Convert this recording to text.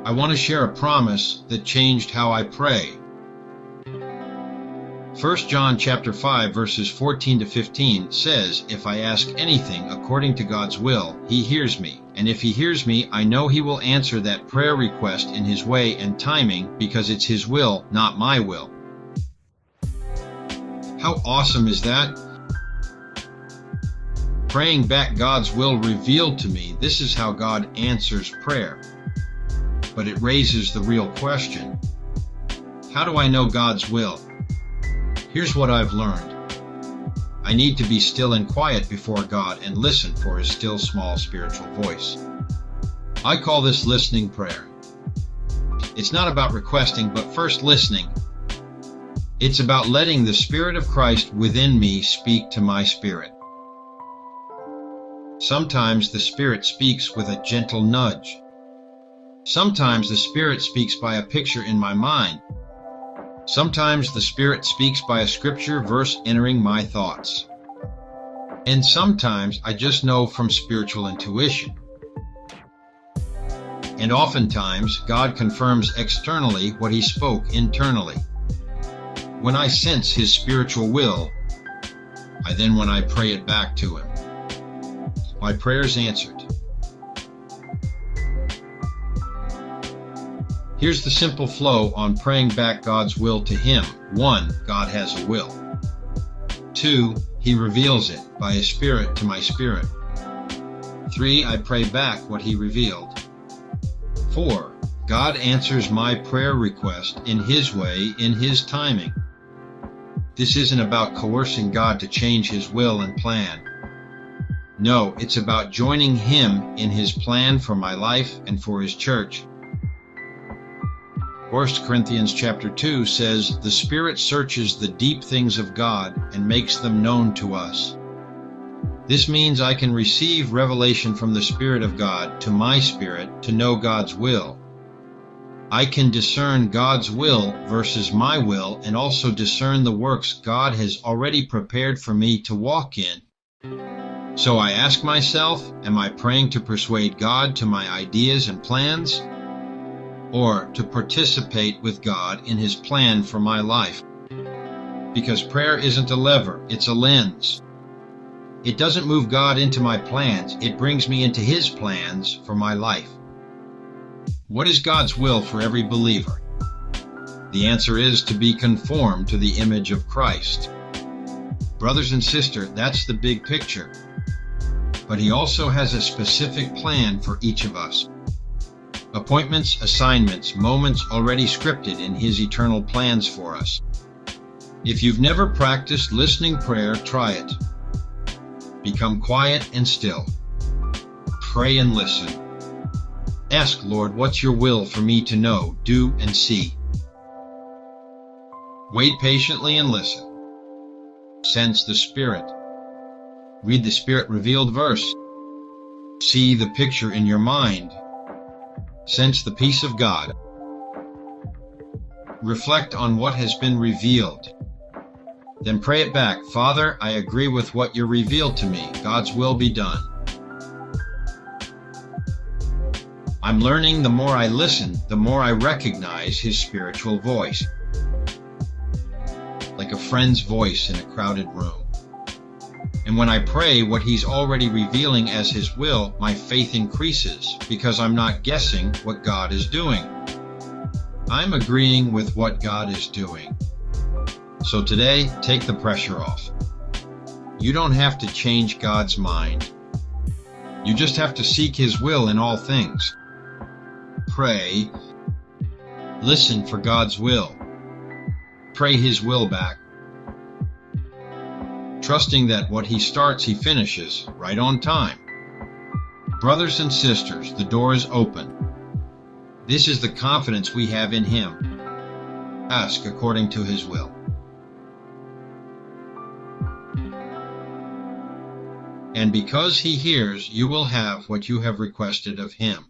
I want to share a promise that changed how I pray. 1 John chapter 5 verses 14 to 15 says, "If I ask anything according to God's will, He hears me. And if He hears me, I know He will answer that prayer request in His way and timing, because it's His will, not my will." How awesome is that? Praying back God's will revealed to me, this is how God answers prayer. But it raises the real question. How do I know God's will? Here's what I've learned. I need to be still and quiet before God and listen for His still small spiritual voice. I call this listening prayer. It's not about requesting, but first listening. It's about letting the Spirit of Christ within me speak to my spirit. Sometimes the Spirit speaks with a gentle nudge. Sometimes the Spirit speaks by a picture in my mind. Sometimes the Spirit speaks by a scripture verse entering my thoughts. And sometimes I just know from spiritual intuition. And oftentimes, God confirms externally what He spoke internally. When I sense His spiritual will, when I pray it back to Him. My prayer's answered. Here's the simple flow on praying back God's will to Him. 1. God has a will. 2. He reveals it by His Spirit to my spirit. 3. I pray back what He revealed. 4. God answers my prayer request in His way, in His timing. This isn't about coercing God to change His will and plan. No, it's about joining Him in His plan for my life and for His church. 1 Corinthians chapter 2 says, "The Spirit searches the deep things of God and makes them known to us." This means I can receive revelation from the Spirit of God to my spirit to know God's will. I can discern God's will versus my will, and also discern the works God has already prepared for me to walk in. So I ask myself, am I praying to persuade God to my ideas and plans, or to participate with God in His plan for my life? Because prayer isn't a lever, it's a lens. It doesn't move God into my plans, it brings me into His plans for my life. What is God's will for every believer? The answer is to be conformed to the image of Christ. Brothers and sisters, that's the big picture. But He also has a specific plan for each of us. Appointments, assignments, moments already scripted in His eternal plans for us. If you've never practiced listening prayer, try it. Become quiet and still. Pray and listen. Ask, Lord, what's your will for me to know, do, and see? Wait patiently and listen. Sense the Spirit. Read the Spirit-revealed verse. See the picture in your mind. Sense the peace of God. Reflect on what has been revealed. Then pray it back. Father, I agree with what you revealed to me. God's will be done. I'm learning the more I listen, the more I recognize His spiritual voice. Like a friend's voice in a crowded room. And when I pray what He's already revealing as His will, my faith increases because I'm not guessing what God is doing. I'm agreeing with what God is doing. So today, take the pressure off. You don't have to change God's mind. You just have to seek His will in all things. Pray. Listen for God's will. Pray His will back. Trusting that what He starts, He finishes, right on time. Brothers and sisters, the door is open. This is the confidence we have in Him. Ask according to His will. And because He hears, you will have what you have requested of Him.